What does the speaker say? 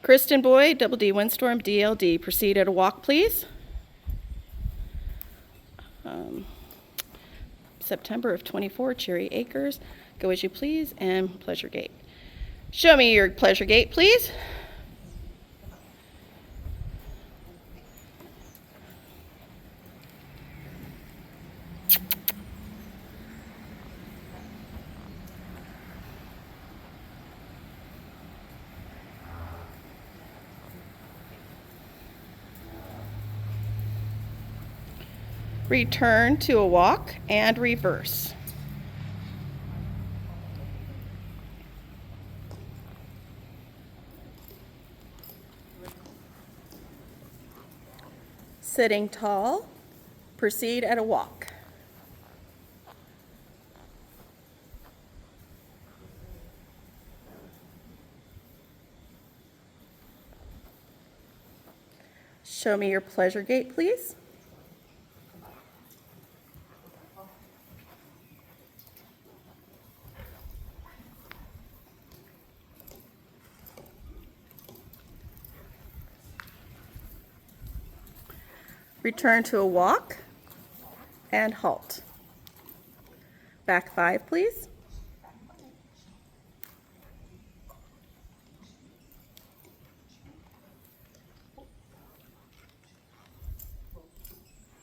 Kristen Boyd, double D windstorm, DLD. Proceed at a walk, please. September of 24, Cherry Acres. Go as you please, and pleasure gate. Show me your pleasure gate, please. Return to a walk and reverse. Sitting tall, proceed at a walk. Show me your pleasure gate, please. Return to a walk and halt. Back 5, please.